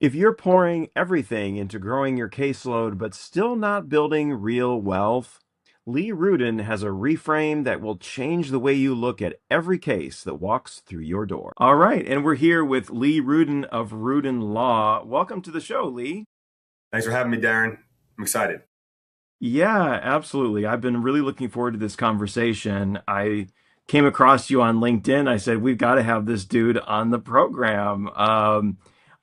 If you're pouring everything into growing your caseload but still not building real wealth, Lee Rudin has a reframe that will change the way you look at every case that walks through your door. All right, and we're here with Lee Rudin of Rudin Law. Welcome to the show, Lee. Thanks for having me, Darren. I'm excited. Yeah, absolutely. I've been really looking forward to this conversation. I came across you on LinkedIn. I said, we've got to have this dude on the program.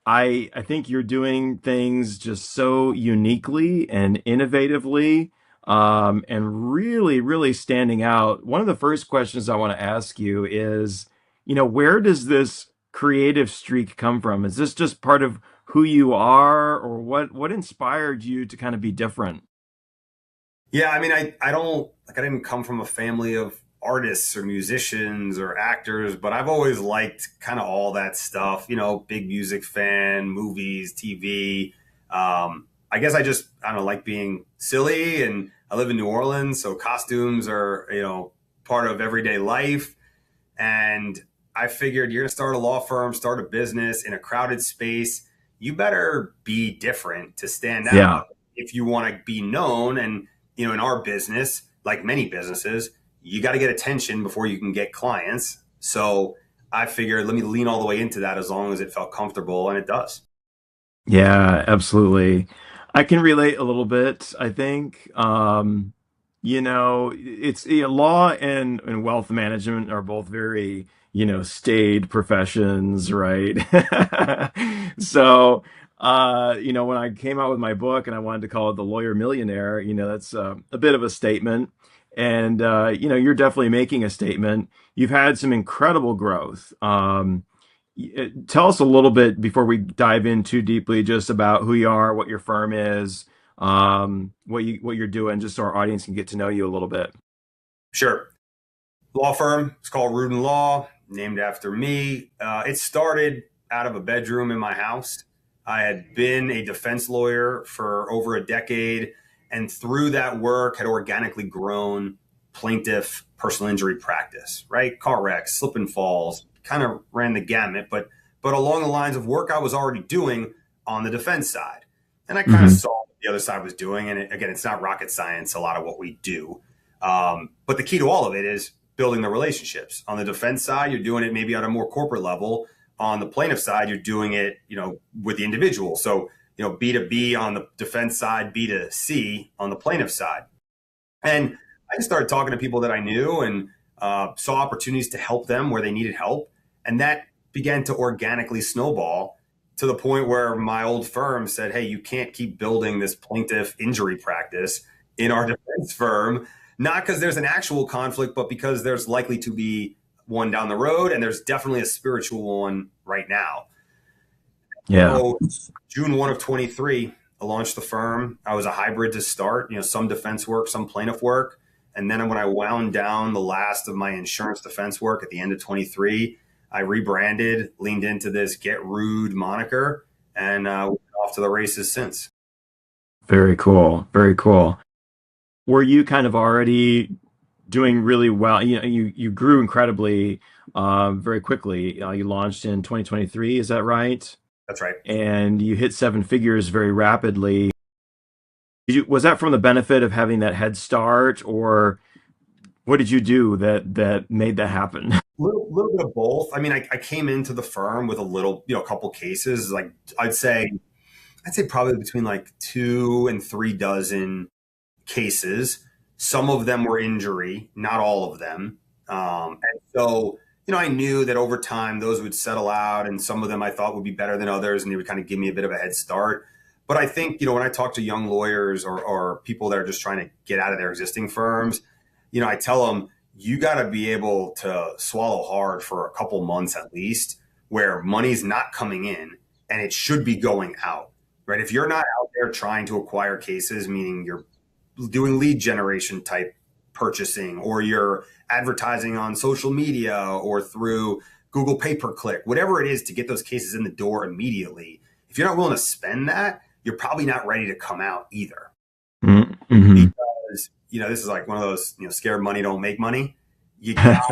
I think you're doing things just so uniquely and innovatively, and really, really standing out. One of the first questions I want to ask you is, where does this creative streak come from? Is this just part of who you are, or what inspired you to kind of be different? Yeah, I mean, I don't like I didn't come from a family of artists or musicians or actors, but I've always liked kind of all that stuff, big music fan, movies, TV. I guess I don't know, like being silly, and I live in New Orleans, so costumes are, part of everyday life. And I figured you're going to start a law firm, start a business in a crowded space. You better be different to stand Yeah. out if you want to be known. And, in our business, like many businesses, you got to get attention before you can get clients. So I figured let me lean all the way into that as long as it felt comfortable, and it does. Yeah, absolutely. I can relate a little bit, I think. It's law and wealth management are both very, staid professions, right? So, when I came out with my book and I wanted to call it The Lawyer Millionaire, that's a bit of a statement. And, you're definitely making a statement. You've had some incredible growth. Tell us a little bit before we dive in too deeply, just about who you are, what your firm is, what you're doing, just so our audience can get to know you a little bit. Sure. Law firm. It's called Rudin Law, named after me. It started out of a bedroom in my house. I had been a defense lawyer for over a decade, and through that work had organically grown plaintiff personal injury practice, right? Car wrecks, slip and falls, kind of ran the gamut, but along the lines of work I was already doing on the defense side. And I kind of Hmm. saw what the other side was doing. And again, it's not rocket science, a lot of what we do. But the key to all of it is building the relationships. On the defense side, you're doing it maybe on a more corporate level. On the plaintiff side, you're doing it, with the individual. So, B2B on the defense side, B2C on the plaintiff side. And I just started talking to people that I knew, and saw opportunities to help them where they needed help. And that began to organically snowball to the point where my old firm said, hey, you can't keep building this plaintiff injury practice in our defense firm, not because there's an actual conflict, but because there's likely to be one down the road. And there's definitely a spiritual one right now. Yeah. So June 1 of 23, I launched the firm. I was a hybrid to start, some defense work, some plaintiff work. And then when I wound down the last of my insurance defense work at the end of 23, I rebranded, leaned into this Get Rude moniker, and went off to the races since. Very cool. Very cool. Were you kind of already doing really well? You grew incredibly, very quickly. You launched in 2023, is that right? That's right. And you hit seven figures very rapidly. Was that from the benefit of having that head start, or what did you do that made that happen? Little bit of both. I mean, I came into the firm with a little, a couple cases. Like I'd say, probably between like 2 and 3 dozen cases. Some of them were injury, not all of them. And so, I knew that over time those would settle out, and some of them I thought would be better than others, and they would kind of give me a bit of a head start. But I think, when I talk to young lawyers or people that are just trying to get out of their existing firms, I tell them, you got to be able to swallow hard for a couple months at least, where money's not coming in and it should be going out, right? If you're not out there trying to acquire cases, meaning you're doing lead generation type purchasing, or you're advertising on social media or through Google pay per click, whatever it is to get those cases in the door immediately. If you're not willing to spend that, you're probably not ready to come out either. Mm-hmm. Because, this is like one of those, scared money don't make money. You got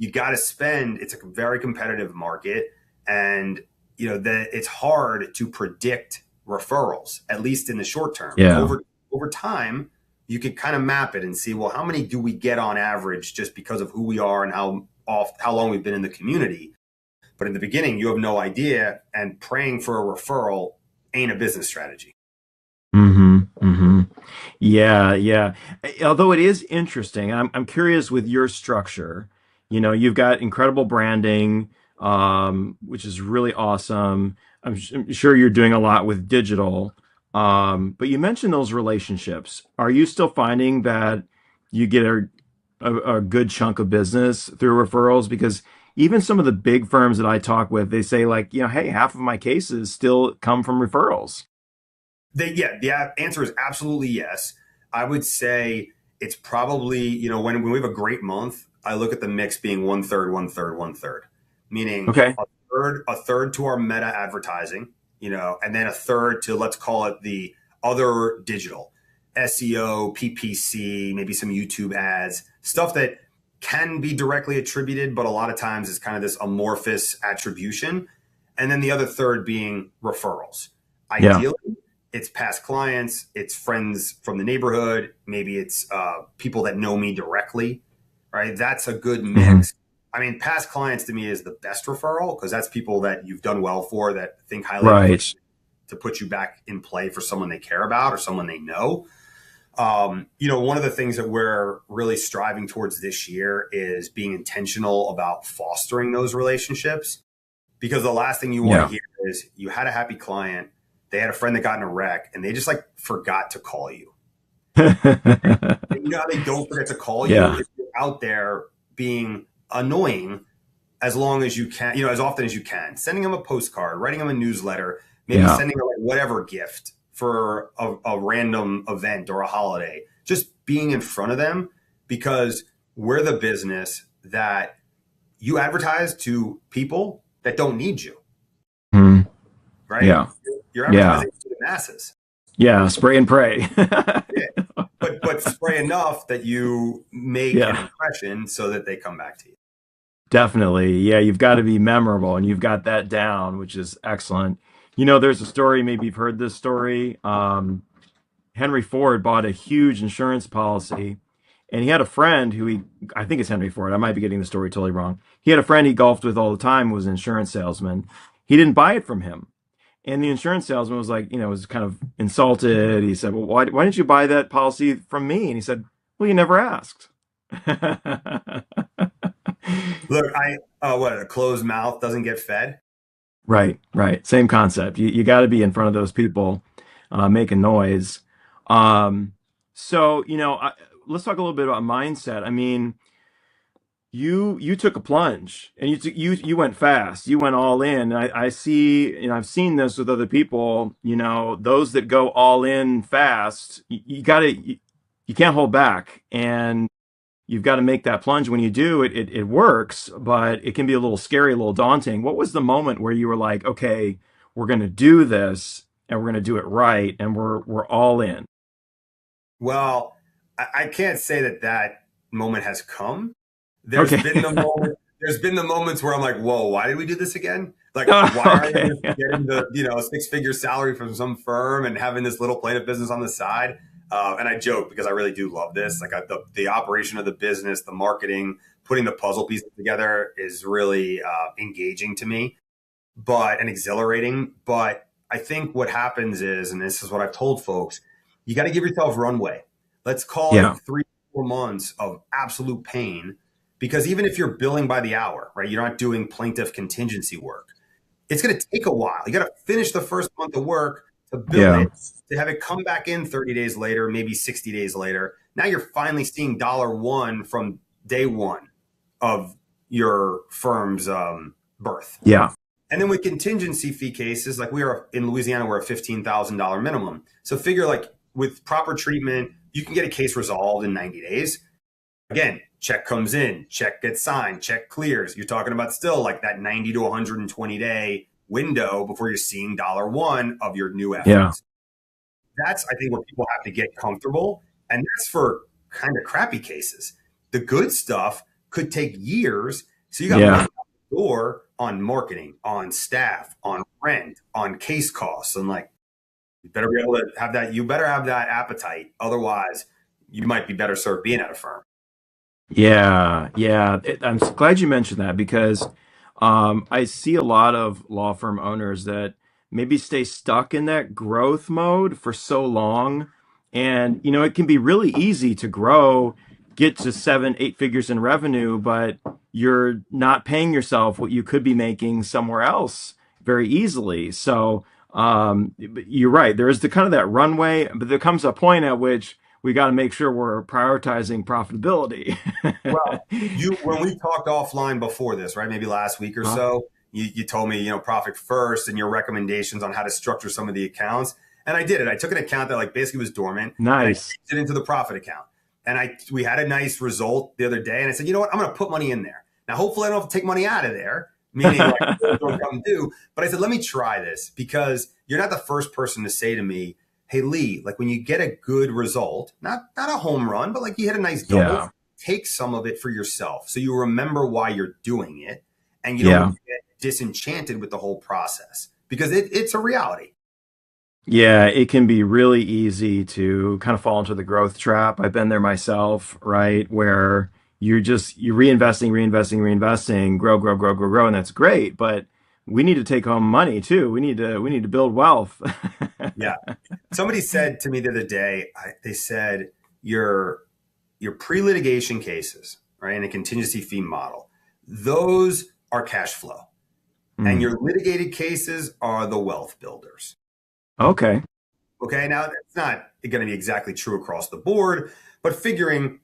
you got to spend. It's a very competitive market. And, that it's hard to predict referrals, at least in the short term. Yeah. Over time, you could kind of map it and see, well, how many do we get on average just because of who we are and how long we've been in the community. But in the beginning, you have no idea, and praying for a referral ain't a business strategy. Mm-hmm. Mm-hmm. Yeah, yeah. Although it is interesting, I'm curious with your structure. You've got incredible branding, which is really awesome. I'm sure you're doing a lot with digital. But you mentioned those relationships. Are you still finding that you get a good chunk of business through referrals? Because even some of the big firms that I talk with, they say like, hey, half of my cases still come from referrals. The answer is absolutely yes. I would say it's probably, when we have a great month, I look at the mix being one third, one third, one third, meaning Okay. a third to our meta advertising, and then a third to, let's call it, the other digital SEO, PPC, maybe some YouTube ads, stuff that can be directly attributed, but a lot of times it's kind of this amorphous attribution. And then the other third being referrals. Yeah. Ideally, it's past clients, it's friends from the neighborhood, maybe it's people that know me directly, right? That's a good Hmm. mix. I mean, past clients to me is the best referral, because that's people that you've done well for, that think highly of you Right. to put you back in play for someone they care about or someone they know. One of the things that we're really striving towards this year is being intentional about fostering those relationships, because the last thing you want to Yeah. hear is you had a happy client, they had a friend that got in a wreck, and they just like forgot to call you. And you know how they don't forget to call you? Yeah. If you're out there being annoying as long as you can, as often as you can, sending them a postcard, writing them a newsletter, maybe Yeah. sending them like whatever gift for a random event or a holiday, just being in front of them, because we're the business that you advertise to people that don't need you, Mhm. right? Yeah. You're Yeah. advertising to the masses. Yeah. Spray and pray. Yeah. But spray enough that you make an Yeah. impression so that they come back to you. Definitely. Yeah. You've got to be memorable and you've got that down, which is excellent. There's a story, maybe you've heard this story. Henry Ford bought a huge insurance policy and he had a friend I think it's Henry Ford. I might be getting the story totally wrong. He had a friend he golfed with all the time, who was an insurance salesman. He didn't buy it from him. And the insurance salesman was like, was kind of insulted. He said, well, why didn't you buy that policy from me? And he said, well, you never asked. Look, what, a closed mouth doesn't get fed. Right, right. Same concept. You got to be in front of those people, making noise. Um, so, let's talk a little bit about mindset. I mean, you took a plunge and you went fast. You went all in. I see, I've seen this with other people. Those that go all in fast, you can't hold back, and you've got to make that plunge. When you do, it works, but it can be a little scary, a little daunting. What was the moment where you were like, okay, we're going to do this and we're going to do it right, and we're all in? Well, I can't say that moment has come. There's Okay. been the moment. There's been the moments where I'm like, whoa, why did we do this again? Like, why aren't we Okay. just getting the six-figure salary from some firm and having this little plate of business on the side? And I joke because I really do love this. Like the operation of the business, the marketing, putting the puzzle pieces together is really engaging to me, and exhilarating. But I think what happens is, and this is what I've told folks, you got to give yourself runway. Let's call Yeah. it 3 or 4 months of absolute pain, because even if you're billing by the hour, right, you're not doing plaintiff contingency work. It's going to take a while. You got to finish the first month of work to bill Yeah. it, to have it come back in 30 days later, maybe 60 days later. Now you're finally seeing $1 from day one of your firm's birth. Yeah. And then with contingency fee cases, like we are in Louisiana, we're a $15,000 minimum. So figure like with proper treatment, you can get a case resolved in 90 days. Again, check comes in, check gets signed, check clears. You're talking about still like that 90 to 120 day window before you're seeing $1 of your new Yeah. efforts. That's, I think, where people have to get comfortable. And that's for kind of crappy cases. The good stuff could take years. So you got money Yeah. out the door on marketing, on staff, on rent, on case costs. And like, you better be able to have that. You better have that appetite. Otherwise, you might be better served being at a firm. Yeah, yeah. I'm glad you mentioned that because I see a lot of law firm owners that maybe stay stuck in that growth mode for so long. And, it can be really easy to grow, get to seven, eight figures in revenue, but you're not paying yourself what you could be making somewhere else very easily. So, you're right. There is the kind of that runway, but there comes a point at which we got to make sure we're prioritizing profitability. Well, you when we talked offline before this, right? Maybe last week or Huh? so, you told me, profit first and your recommendations on how to structure some of the accounts. And I did it. I took an account that like basically was dormant and I Nice. changed it into the profit account. And we had a nice result the other day. And I said, you know what? I'm going to put money in there. Now, hopefully I don't have to take money out of there, meaning like don't come due. But I said, let me try this because you're not the first person to say to me, hey, Lee, like when you get a good result, not a home run, but like you hit a nice double, Yeah. take some of it for yourself. So you remember why you're doing it and you don't Yeah. get disenchanted with the whole process because it's a reality. Yeah, it can be really easy to kind of fall into the growth trap. I've been there myself, right? Where you're reinvesting, reinvesting, reinvesting, grow, grow, grow, grow, grow, and that's great. But we need to take home money too. We need to build wealth. Yeah. Somebody said to me the other day, they said your pre-litigation cases, right, in a contingency fee model, those are cash flow. And Hmm. your litigated cases are the wealth builders. Okay. Okay. Now, it's not going to be exactly true across the board, but figuring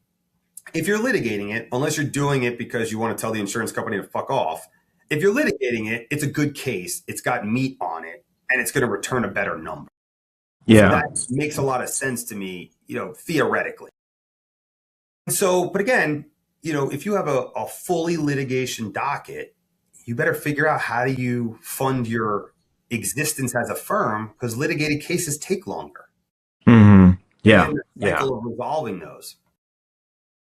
if you're litigating it, unless you're doing it because you want to tell the insurance company to fuck off, if you're litigating it, it's a good case. It's got meat on it and it's going to return a better number. So Yeah. that makes a lot of sense to me, theoretically. So, but again, if you have a fully litigation docket, you better figure out how do you fund your existence as a firm because litigated cases take longer Hmm. and Yeah. then the Yeah. cycle of resolving those.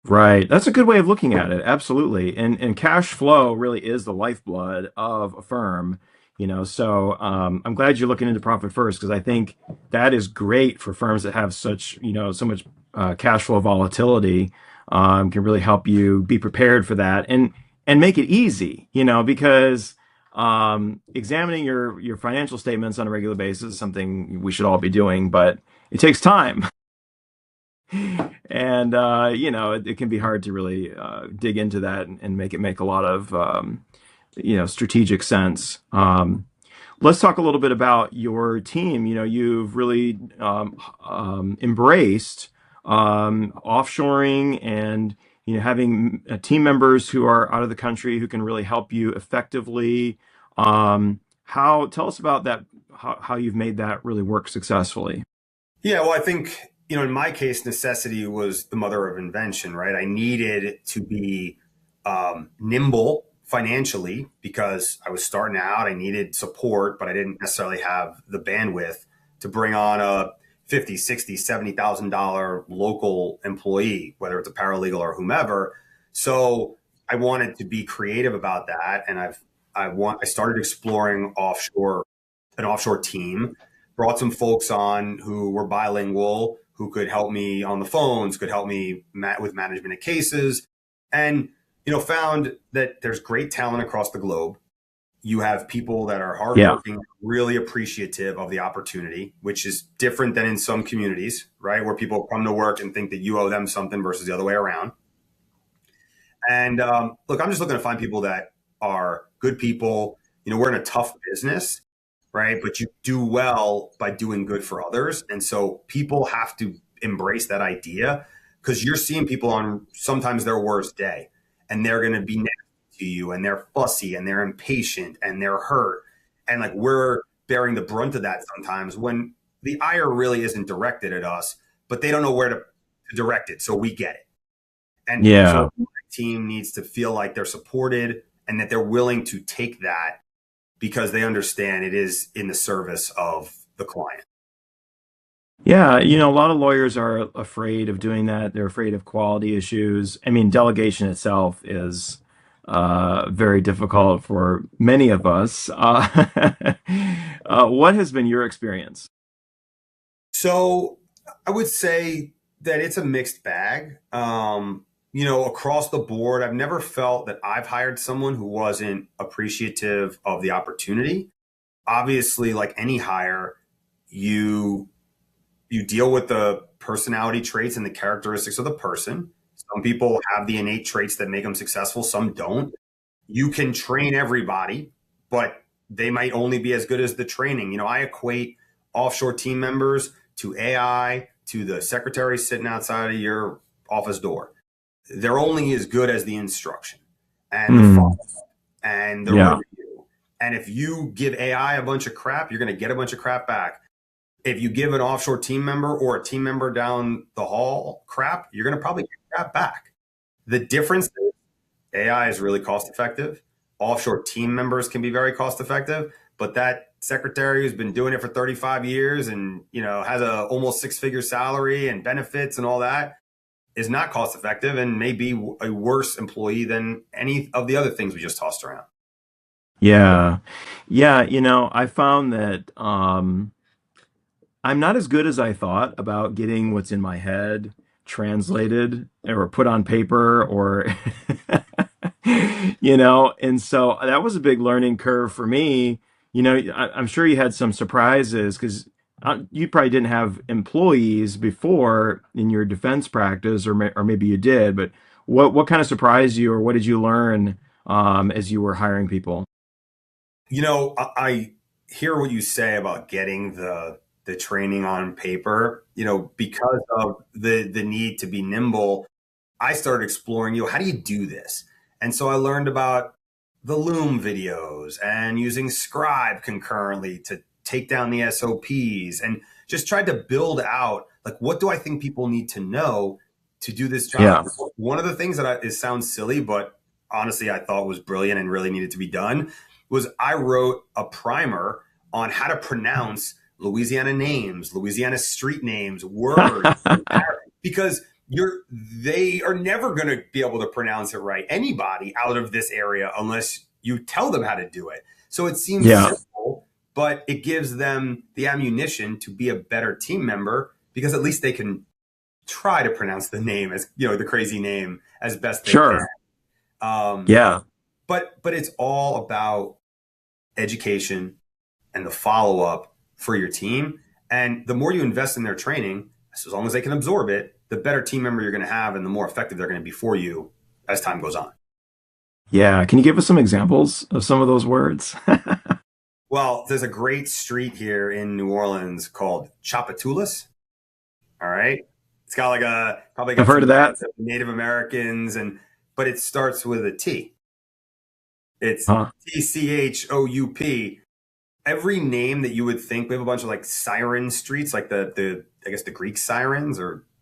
Right. That's a good way of looking at it. Absolutely. And cash flow really is the lifeblood of a firm, So I'm glad you're looking into profit first because I think that is great for firms that have such, so much cash flow volatility. Can really help you be prepared for that and make it easy, because examining your financial statements on a regular basis is something we should all be doing, but it takes time. And it can be hard to really dig into that and make it make a lot of strategic sense. Let's talk a little bit about your team. You've really embraced offshoring and having team members who are out of the country who can really help you effectively. How tell us about that? How you've made that really work successfully? Yeah, well, I think, in my case, necessity was the mother of invention, right? I needed to be nimble financially because I was starting out. I needed support, but I didn't necessarily have the bandwidth to bring on a 50, 60, $70,000 local employee, whether it's a paralegal or whomever. So I wanted to be creative about that. And I started exploring an offshore team, brought some folks on who were bilingual, who could help me on the phones, could help me with management of cases, and found that there's great talent across the globe. You have people that are Yeah. hardworking, really appreciative of the opportunity, which is different than in some communities, right? Where people come to work and think that you owe them something versus the other way around. And look, I'm just looking to find people that are good people. We're in a tough business, right? But you do well by doing good for others. And so people have to embrace that idea because you're seeing people on sometimes their worst day and they're going to be nasty to you and they're fussy and they're impatient and they're hurt. And like we're bearing the brunt of that sometimes when the ire really isn't directed at us, but they don't know where to direct it. So we get it. And Yeah. so my team needs to feel like they're supported and that they're willing to take that because they understand it is in the service of the client. Yeah, a lot of lawyers are afraid of doing that. They're afraid of quality issues. I mean, delegation itself is very difficult for many of us. What has been your experience? So I would say that it's a mixed bag. Across the board, I've never felt that I've hired someone who wasn't appreciative of the opportunity. Obviously, like any hire, you you deal with the personality traits and the characteristics of the person. Some people have the innate traits that make them successful, some don't. You can train everybody, but they might only be as good as the training. I equate offshore team members to AI, to the secretary sitting outside of your office door. They're only as good as the instruction and the Mm, follow and the yeah. review. And if you give AI a bunch of crap, you're going to get a bunch of crap back. If you give an offshore team member or a team member down the hall crap, you're going to probably get crap back. The difference is AI is really cost effective. Offshore team members can be very cost effective, but that secretary who's been doing it for 35 years and has a almost six-figure salary and benefits and all that is not cost effective and may be a worse employee than any of the other things we just tossed around. Yeah. Yeah, I found that I'm not as good as I thought about getting what's in my head translated or put on paper or and so that was a big learning curve for me. I'm sure you had some surprises because you probably didn't have employees before in your defense practice, or maybe you did, but what kind of surprised you, or what did you learn as you were hiring people? I hear what you say about getting the training on paper. Because of the need to be nimble, I started exploring, how do you do this? And so I learned about the Loom videos and using Scribe concurrently to take down the SOPs, and just tried to build out, like, what do I think people need to know to do this job? Yeah. One of the things that it sounds silly, but honestly, I thought was brilliant and really needed to be done was I wrote a primer on how to pronounce Louisiana names, Louisiana street names, words, because they are never going to be able to pronounce it right. Anybody out of this area, unless you tell them how to do it. So it seems Yeah. simple, but it gives them the ammunition to be a better team member because at least they can try to pronounce the name as, the crazy name as best they can. Sure. Um, Yeah. but it's all about education and the follow up for your team. And the more you invest in their training, as long as they can absorb it, the better team member you're going to have and the more effective they're going to be for you as time goes on. Yeah. Can you give us some examples of some of those words? Well, there's a great street here in New Orleans called Chapatulas. All right. It's got probably I've got heard some of that. Native Americans, but it starts with a T. It's Huh. TCHOUP. Every name that you would think, we have a bunch of like siren streets, like the I guess the Greek sirens,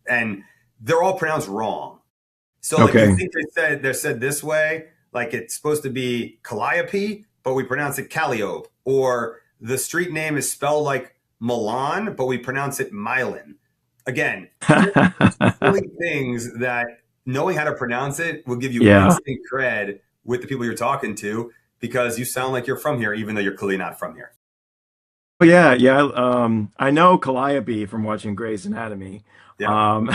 and they're all pronounced wrong. So like you Okay. think they're said this way, like it's supposed to be Calliope, but we pronounce it Calliope. Or the street name is spelled like Milan, but we pronounce it Milan. Again, silly things that knowing how to pronounce it will give you Yeah. instant cred with the people you're talking to because you sound like you're from here, even though you're clearly not from here. Oh, yeah. Yeah. I know Calliope from watching Grey's Anatomy. Yeah. Um,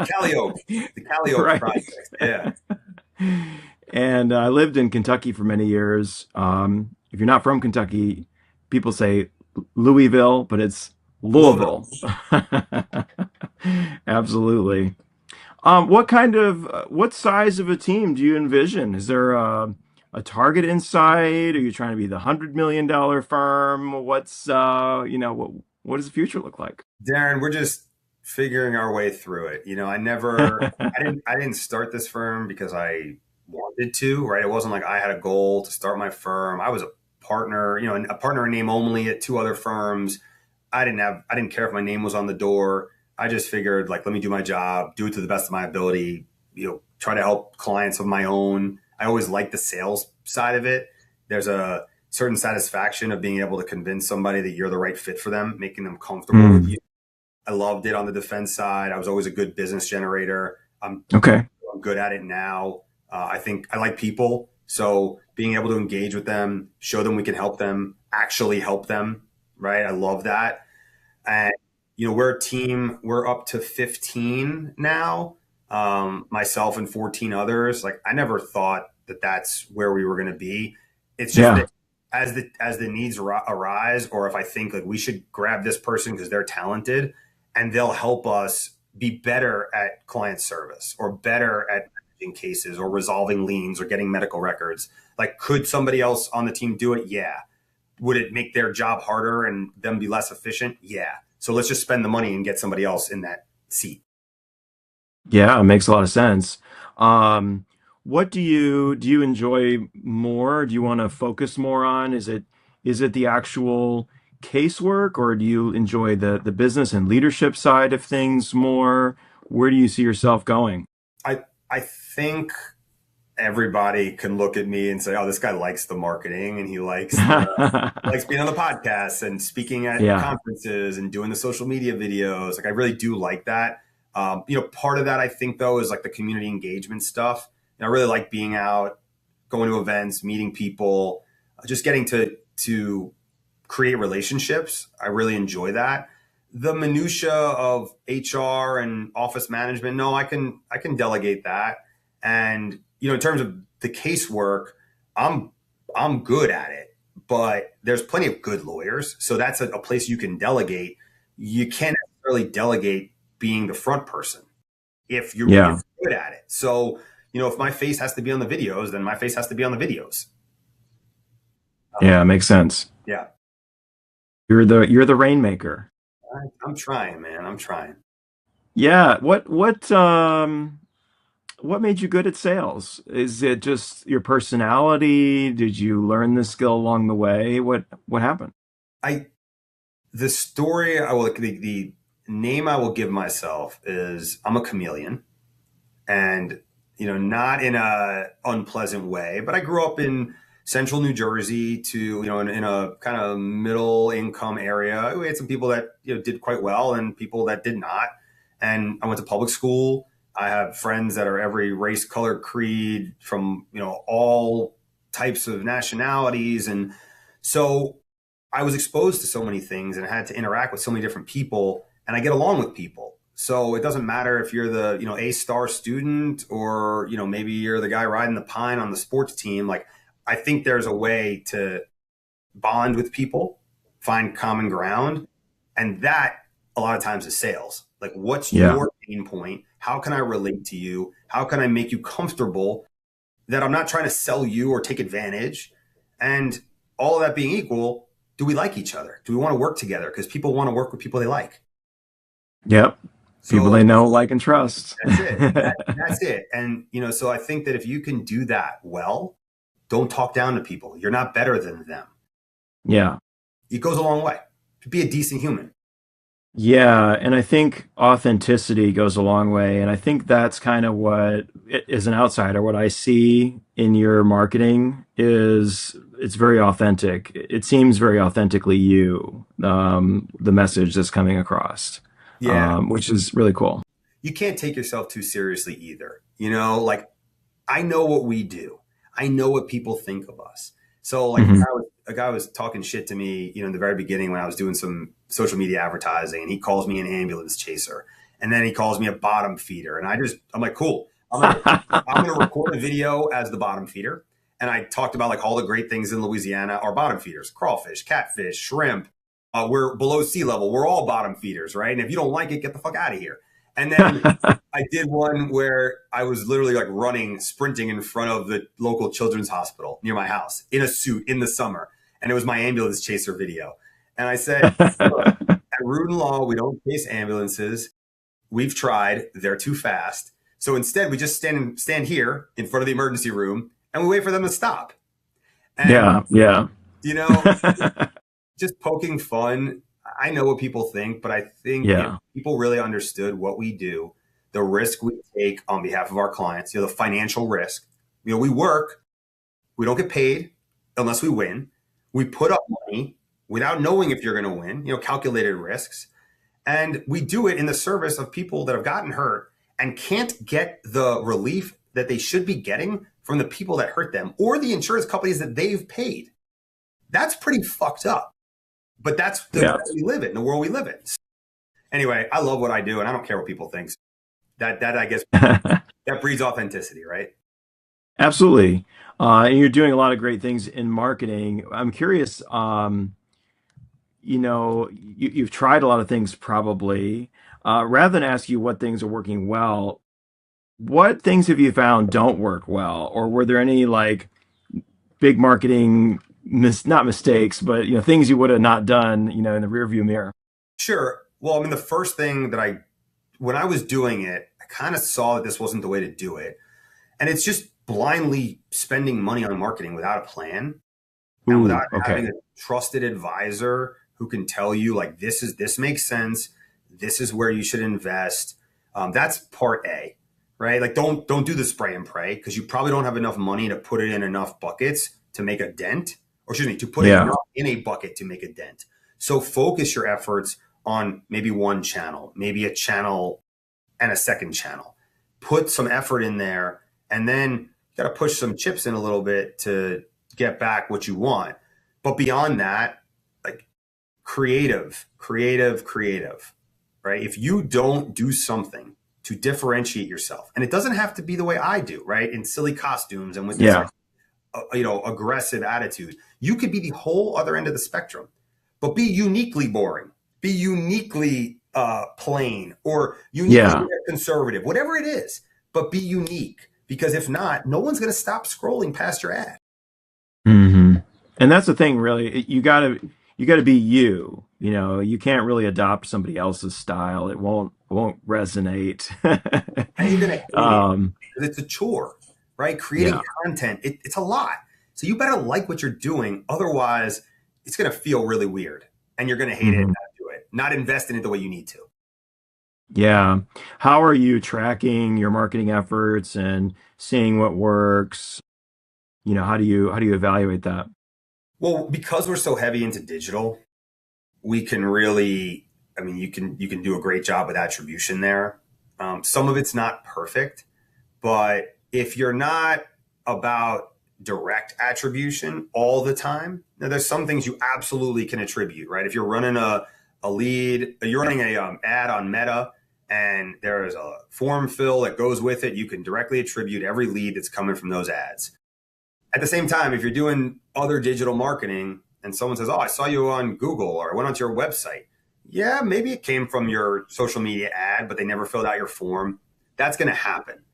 Calliope, the Calliope right. Project. Yeah. And I lived in Kentucky for many years. If you're not from Kentucky, people say Louisville, but it's Louisville. Louisville. Absolutely. What size of a team do you envision? Is there a target in sight? Are you trying to be the $100 million firm? What does the future look like? Darren, we're just figuring our way through it. I didn't start this firm because I wanted to, right? It wasn't like I had a goal to start my firm. I was a partner, a partner in name only at two other firms. I didn't care if my name was on the door. I just figured like, let me do my job, do it to the best of my ability, try to help clients of my own. I always liked the sales side of it. There's a certain satisfaction of being able to convince somebody that you're the right fit for them, making them comfortable with Mm, you. I loved it on the defense side. I was always a good business generator. okay. I'm good at it now. I think I like people. So being able to engage with them, show them we can help them, actually help them, right? I love that. And, we're a team, we're up to 15 now, myself and 14 others. Like, I never thought that that's where we were going to be. It's just Yeah. that as the needs arise, or if I think like we should grab this person because they're talented and they'll help us be better at client service or better at managing cases or resolving liens or getting medical records. Like, could somebody else on the team do it? Yeah. Would it make their job harder and them be less efficient? Yeah. So let's just spend the money and get somebody else in that seat. Yeah, it makes a lot of sense. Um, what do you enjoy more? Do you want to focus more on? Is it the actual casework, or do you enjoy the business and leadership side of things more? Where do you see yourself going? I think everybody can look at me and say, "Oh, this guy likes the marketing and he likes being on the podcast and speaking at Yeah. conferences and doing the social media videos." Like, I really do like that. Part of that I think though is like the community engagement stuff. I really like being out, going to events, meeting people, just getting to create relationships. I really enjoy that. The minutia of HR and office management, no, I can delegate that. And in terms of the casework, I'm I'm good at it, but there's plenty of good lawyers, so that's a place you can delegate. You can't necessarily delegate being the front person if Yeah. you're good at it. So if my face has to be on the videos, then my face has to be on the videos. Yeah, makes sense. Yeah, You're the rainmaker. I'm trying, man. I'm trying. Yeah. What made you good at sales? Is it just your personality? Did you learn this skill along the way? What happened? I the story I will the name I will give myself is I'm a chameleon, and not in a unpleasant way, but I grew up in central New Jersey to in a kind of middle income area. We had some people that did quite well and people that did not, and I went to public school. I have friends that are every race, color, creed, from all types of nationalities, and so I was exposed to so many things and I had to interact with so many different people, and I get along with people. So it doesn't matter if you're the, A-star student, or, maybe you're the guy riding the pine on the sports team. Like, I think there's a way to bond with people, find common ground. And that a lot of times is sales. Like, what's Yeah. your pain point? How can I relate to you? How can I make you comfortable that I'm not trying to sell you or take advantage? And all of that being equal, do we like each other? Do we want to work together? Because people want to work with people they like. Yep. People they So know, like, and trust. that's it. That's it. And, so I think that if you can do that well, don't talk down to people. You're not better than them. Yeah. It goes a long way to be a decent human. Yeah, and I think authenticity goes a long way, and I think that's kind of what, as an outsider, what I see in your marketing is it's very authentic. It seems very authentically you, the message that's coming across, Yeah. which is really cool. You can't take yourself too seriously either. Like, I know what we do. I know what people think of us. So, like, Hmm. a guy was talking shit to me, in the very beginning when I was doing some social media advertising, and he calls me an ambulance chaser, and then he calls me a bottom feeder, and I'm like, cool. I'm gonna record a video as the bottom feeder, and I talked about like all the great things in Louisiana are bottom feeders: crawfish, catfish, shrimp. We're below sea level. We're all bottom feeders, right? And if you don't like it, get the fuck out of here. And then I did one where I was literally like running, sprinting in front of the local children's hospital near my house in a suit in the summer. And it was my ambulance chaser video. And I said, look, at Rudin Law, we don't chase ambulances. We've tried. They're too fast. So instead, we just stand here in front of the emergency room and we wait for them to stop. And, Yeah, yeah. you know, just poking fun. I know what people think, but I think if Yeah. people really understood what we do, the risk we take on behalf of our clients, the financial risk. We work, we don't get paid unless we win. We put up money without knowing if you're going to win, calculated risks. And we do it in the service of people that have gotten hurt and can't get the relief that they should be getting from the people that hurt them or the insurance companies that they've paid. That's pretty fucked up. But that's the Yeah. world we live in, the world we live in. Anyway, I love what I do, and I don't care what people think. That I guess that breeds authenticity, right? Absolutely. And you're doing a lot of great things in marketing. I'm curious, you've tried a lot of things probably. Rather than ask you what things are working well, what things have you found don't work well? Or were there any like big marketing not mistakes, but things you would have not done, in the rearview mirror? Sure. Well, I mean, the first thing that when I was doing it, I kind of saw that this wasn't the way to do it. And it's just blindly spending money on marketing without a plan and Ooh, without okay. having a trusted advisor who can tell you like, this makes sense. This is where you should invest. That's part A, right? Like don't do the spray and pray because you probably don't have enough money to put it in enough buckets to make a dent, or excuse me, to put it Yeah. in a bucket to make a dent. So focus your efforts on maybe one channel, maybe a channel and a second channel. Put some effort in there, and then you got to push some chips in a little bit to get back what you want. But beyond that, like creative, right? If you don't do something to differentiate yourself, and it doesn't have to be the way I do, right? In silly costumes and with this, Yeah. aggressive attitude, you could be the whole other end of the spectrum, but be uniquely boring, be uniquely plain, or uniquely Yeah. conservative, whatever it is, but be unique. Because if not, no one's going to stop scrolling past your ad. hmm And that's the thing, really. You gotta be you. You can't really adopt somebody else's style. It won't resonate. And you're going to hate it um, because it's a chore, right? Creating yeah. content, it's a lot. So you better like what you're doing. Otherwise, it's going to feel really weird and you're going to hate it and hmm not do it, not invest in it the way you need to. Yeah. How are you tracking your marketing efforts and seeing what works? How do you evaluate that? Well, because we're so heavy into digital, we can really, I mean, you can do a great job with attribution there. Some of it's not perfect, but if you're not about direct attribution all the time, now there's some things you absolutely can attribute, right? If you're running a lead, you're running a ad on Meta, and there is a form fill that goes with it, you can directly attribute every lead that's coming from those ads. At the same time, if you're doing other digital marketing and someone says, "Oh, I saw you on Google or I went onto your website," yeah, maybe it came from your social media ad, but they never filled out your form. That's going to happen.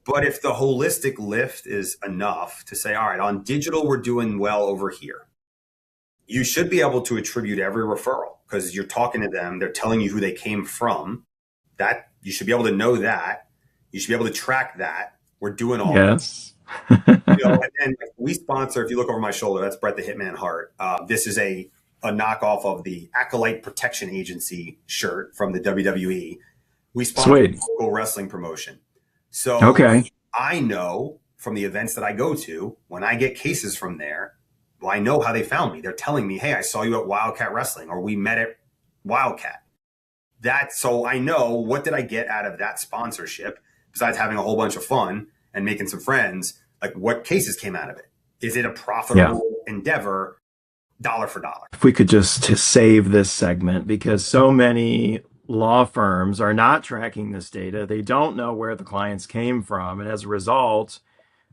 But if the holistic lift is enough to say, all right, on digital, we're doing well over here, you should be able to attribute every referral because you're talking to them. They're telling you who they came from. That you should be able to know that. You should be able to track that. We're doing all that. Yes. And then we sponsor, if you look over my shoulder, that's Brett the Hitman Hart. This is a knockoff of the Acolyte Protection Agency shirt from the WWE. We sponsor a Sweet. local wrestling promotion. So Okay. I know from the events that I go to, when I get cases from there, well, I know how they found me. They're telling me, hey, I saw you at Wildcat Wrestling, or we met at Wildcat. So I know, what did I get out of that sponsorship besides having a whole bunch of fun and making some friends? Like, what cases came out of it? Is it a Yeah. profitable endeavor, dollar for dollar? If we could just to save this segment, because so many law firms are not tracking this data. They don't know where the clients came from. And as a result,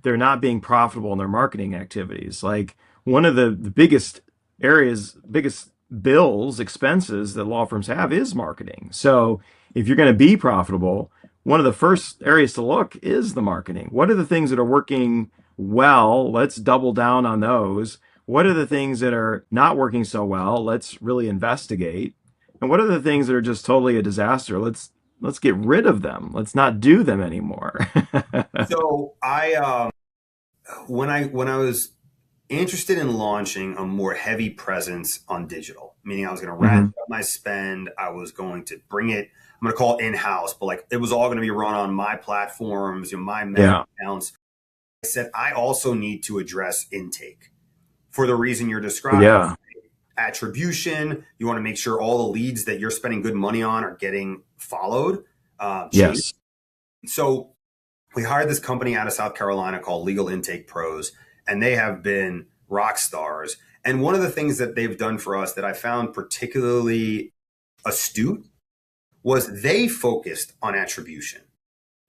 they're not being profitable in their marketing activities. Like one of the biggest bills, expenses that law firms have is marketing. So if you're going to be profitable, one of the first areas to look is the marketing. What are the things that are working well? Let's double down on those. What are the things that are not working so well? Let's really investigate. And what are the things that are just totally a disaster? Let's get rid of them. Let's not do them anymore. So when I was interested in launching a more heavy presence on digital, meaning I was going to ratchet up my spend. I was going to bring it, I'm going to call it in-house, but like it was all going to be run on my platforms, my meta accounts. I said, I also need to address intake for the reason you're describing. Yeah. Attribution. You want to make sure all the leads that you're spending good money on are getting followed, chased. Yes. So we hired this company out of South Carolina called Legal Intake Pros, and they have been rock stars. And one of the things that they've done for us that I found particularly astute was they focused on attribution.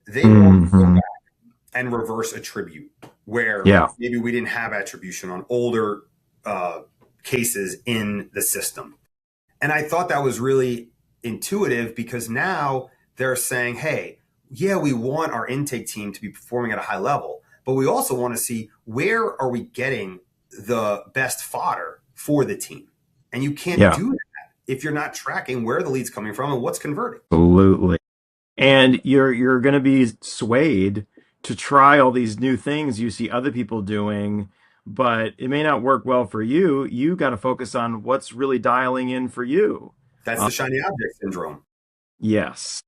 They want to go Hmm. back and reverse attribute where Yeah. maybe we didn't have attribution on older cases in the system. And I thought that was really intuitive because now they're saying, hey, yeah, we want our intake team to be performing at a high level, but we also want to see where are we getting the best fodder for the team. And you can't Yeah. do that if you're not tracking where the lead's coming from and what's converting. Absolutely. And you're going to be swayed to try all these new things you see other people doing, but it may not work well for you. You got to focus on what's really dialing in for you. That's Uh, the shiny object syndrome. yes.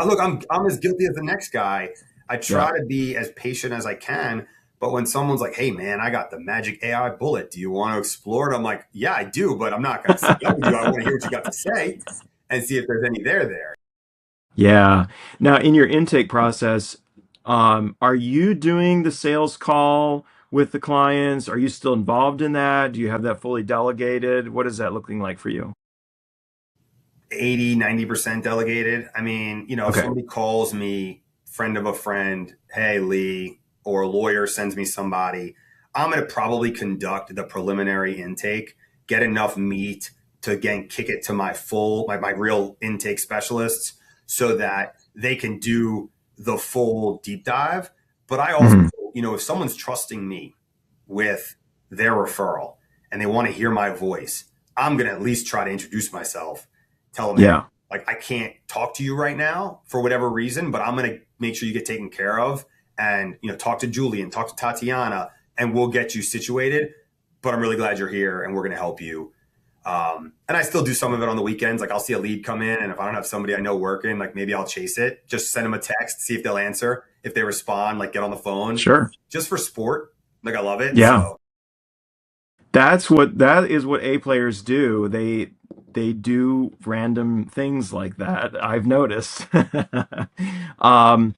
Look, I'm as guilty as the next guy. I Yeah. try to be as patient as I can, but when someone's like, "Hey, man, I got the magic AI bullet. Do you want to explore it?" I'm like, "Yeah, I do, but I'm not going to sell you. I want to hear what you got to say and see if there's any there." Yeah. Now, in your intake process, are you doing the sales call with the clients? Are you still involved in that? Do you have that fully delegated? What is that looking like for you? 80, 90% delegated. I mean, if Okay. somebody calls me, friend of a friend, hey, Lee, or a lawyer sends me somebody, I'm going to probably conduct the preliminary intake, get enough meat to again kick it to my real intake specialists so that they can do the full deep dive. But I also, Hmm. if someone's trusting me with their referral and they want to hear my voice, I'm going to at least try to introduce myself, tell them, hey, Yeah. like I can't talk to you right now for whatever reason, but I'm going to make sure you get taken care of and, talk to Julian, talk to Tatiana, and we'll get you situated. But I'm really glad you're here and we're going to help you. And I still do some of it on the weekends. Like I'll see a lead come in, and if I don't have somebody I know working, like maybe I'll chase it, just send them a text, see if they'll answer. If they respond, like get on the phone Sure. just for sport. Like I love it. Yeah. So That is what A players do. They do random things like that. I've noticed. um,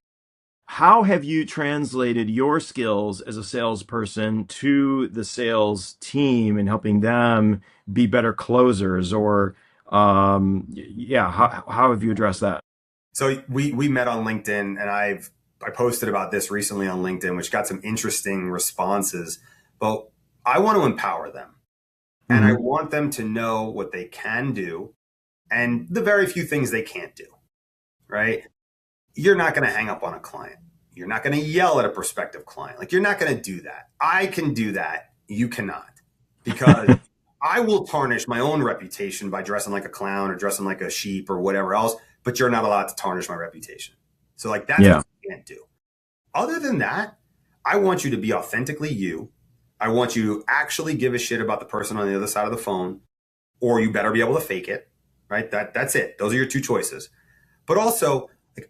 how have you translated your skills as a salesperson to the sales team and helping them be better closers? Or, yeah, how have you addressed that? So we met on LinkedIn, and I posted about this recently on LinkedIn, which got some interesting responses. But I want to empower them, and I Hmm. want them to know what they can do and the very few things they can't do. Right? You're not going to hang up on a client. You're not going to yell at a prospective client. Like you're not going to do that. I can do that. You cannot, because I will tarnish my own reputation by dressing like a clown or dressing like a sheep or whatever else, but you're not allowed to tarnish my reputation. So like that's what Yeah. you can't do. Other than that, I want you to be authentically you. I want you to actually give a shit about the person on the other side of the phone, or you better be able to fake it. Right? That's it. Those are your two choices. But also, like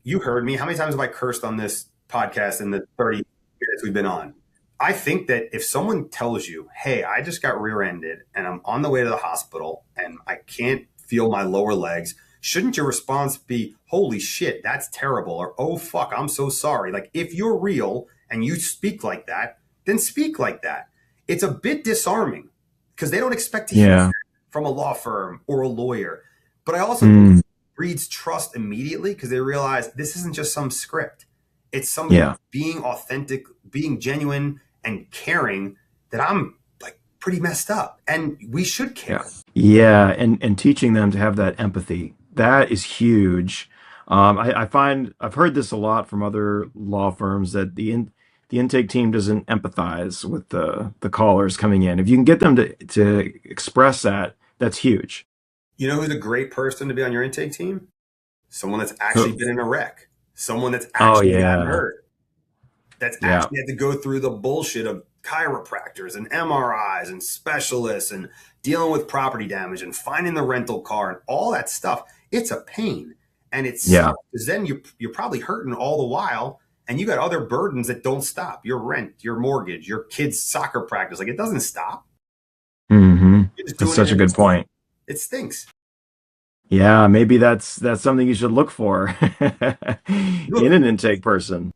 you heard me. How many times have I cursed on this podcast in the 30 minutes we've been on? I think that if someone tells you, hey, I just got rear-ended and I'm on the way to the hospital and I can't feel my lower legs, shouldn't your response be, holy shit, that's terrible? Or, oh, fuck, I'm so sorry. Like, if you're real and you speak like that, then speak like that. It's a bit disarming because they don't expect to hear Yeah. that from a law firm or a lawyer. But I also think Mm, breeds trust immediately because they realize this isn't just some script. It's somebody yeah. being authentic, being genuine and caring that I'm like pretty messed up and we should Yeah. care. Yeah. And teaching them to have that empathy. That is huge. I find I've heard this a lot from other law firms that the intake team doesn't empathize with the callers coming in. If you can get them to express that, that's huge. You know who's a great person to be on your intake team? Someone that's actually Oh, been in a wreck, someone that's oh actually gotten yeah. hurt, that's Yeah. actually had to go through the bullshit of chiropractors and MRIs and specialists and dealing with property damage and finding the rental car and all that stuff. It's a pain and it Yeah. sucks because then you're probably hurting all the while and you got other burdens that don't stop. Your rent, your mortgage, your kids' soccer practice. Like it doesn't stop. Hmm. You're just That's doing it such a in good its sleep. point. It stinks. Yeah, maybe that's something you should look for in Look, an intake person.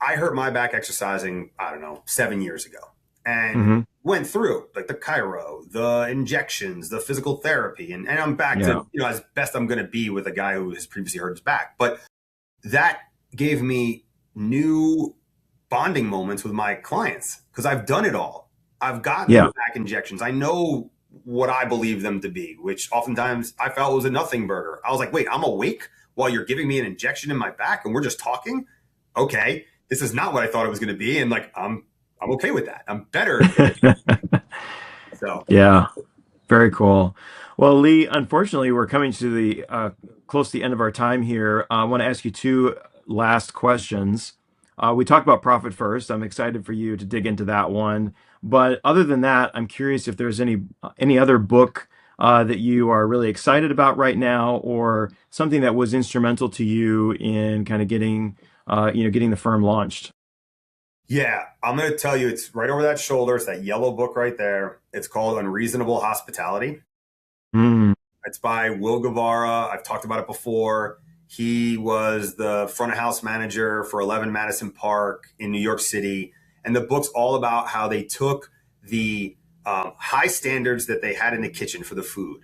I hurt my back exercising, I don't know, 7 years ago, and Hmm. went through like the chiro, the injections, the physical therapy, and I'm back to, Yeah. as best I'm going to be with a guy who has previously hurt his back. But that gave me new bonding moments with my clients because I've done it all. I've gotten the Yeah. back injections. I know what I believe them to be, which oftentimes I felt was a nothing burger. I was like, wait, I'm awake while you're giving me an injection in my back and we're just talking. Okay, this is not what I thought it was going to be, and like I'm okay with that. I'm better at it. So Yeah. Very cool. Well, Lee, unfortunately, we're coming to the close to the end of our time here. I want to ask you two last questions. We talked about profit first. I'm excited for you to dig into that one. But other than that, I'm curious if there's any other book that you are really excited about right now, or something that was instrumental to you in kind of getting the firm launched. yeah, I'm going to tell you, it's right over that shoulder. It's that yellow book right there. It's called Unreasonable Hospitality. Mm, It's by Will Guevara. I've talked about it before. He was the front of house manager for 11 Madison Park in New York City. And the book's all about how they took the high standards that they had in the kitchen for the food.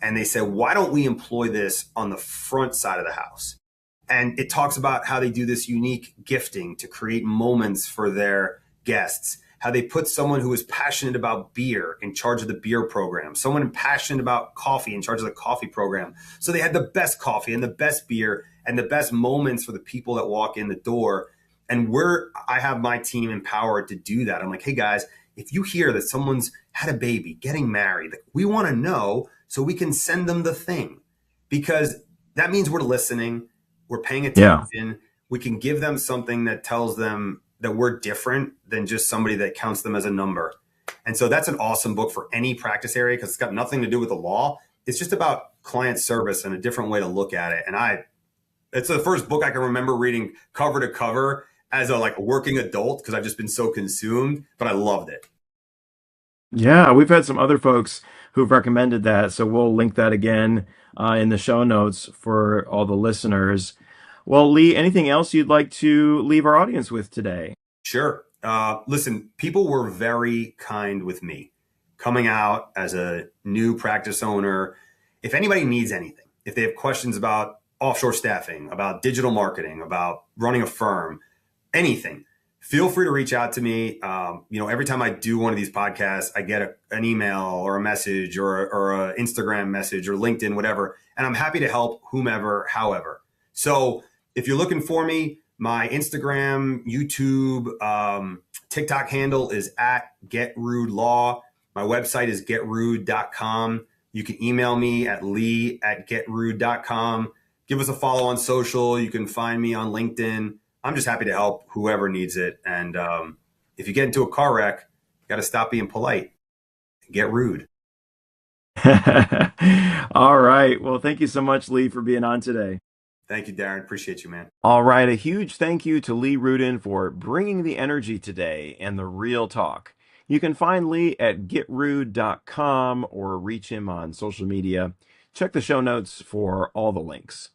And they said, why don't we employ this on the front side of the house? And it talks about how they do this unique gifting to create moments for their guests, how they put someone who is passionate about beer in charge of the beer program, someone passionate about coffee in charge of the coffee program. So they had the best coffee and the best beer and the best moments for the people that walk in the door. And I have my team empowered to do that. I'm like, hey guys, if you hear that someone's had a baby, getting married, we want to know so we can send them the thing, because that means we're listening, we're paying yeah. attention. We can give them something that tells them that we're different than just somebody that counts them as a number. And so that's an awesome book for any practice area because it's got nothing to do with the law. It's just about client service and a different way to look at it. And it's the first book I can remember reading cover to cover as a like working adult because I've just been so consumed, but I loved it. Yeah, we've had some other folks who've recommended that, so we'll link that again in the show notes for all the listeners. Well, Lee, anything else you'd like to leave our audience with today? Sure. Listen, people were very kind with me coming out as a new practice owner. If anybody needs anything, if they have questions about offshore staffing, about digital marketing, about running a firm, anything, feel free to reach out to me. Every time I do one of these podcasts, I get an email or a message or an Instagram message or LinkedIn, whatever, and I'm happy to help whomever, however. So if you're looking for me, my Instagram, YouTube, TikTok handle is at GetRudeLaw. My website is getrude.com. You can email me at lee@getrude.com. Give us a follow on social. You can find me on LinkedIn. I'm just happy to help whoever needs it. And if you get into a car wreck, you got to stop being polite and get rude. All right. Well, thank you so much, Lee, for being on today. Thank you, Darren. Appreciate you, man. All right. A huge thank you to Lee Rudin for bringing the energy today and the real talk. You can find Lee at getrude.com or reach him on social media. Check the show notes for all the links.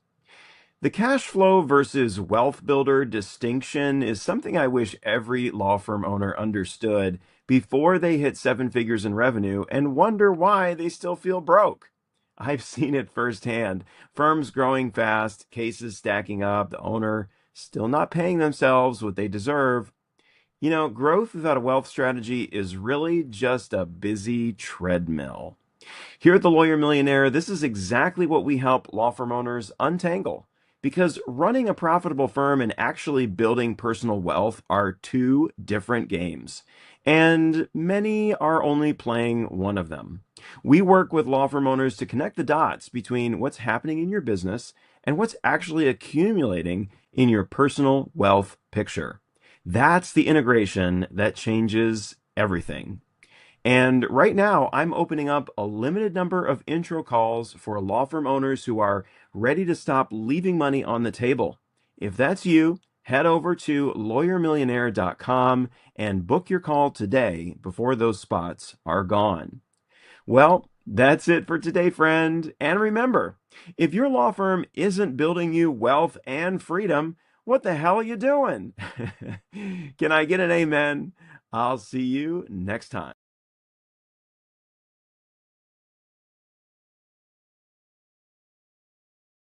The cash flow versus wealth builder distinction is something I wish every law firm owner understood before they hit seven figures in revenue and wonder why they still feel broke. I've seen it firsthand. Firms growing fast, cases stacking up, the owner still not paying themselves what they deserve. Growth without a wealth strategy is really just a busy treadmill. Here at the Lawyer Millionaire, this is exactly what we help law firm owners untangle. Because running a profitable firm and actually building personal wealth are two different games. And many are only playing one of them. We work with law firm owners to connect the dots between what's happening in your business and what's actually accumulating in your personal wealth picture. That's the integration that changes everything. And right now, I'm opening up a limited number of intro calls for law firm owners who are ready to stop leaving money on the table. If that's you, head over to lawyermillionaire.com and book your call today before those spots are gone. Well, That's it for today, friend. And remember, if your law firm isn't building you wealth and freedom, what the hell are you doing? Can I get an amen? I'll see you next time.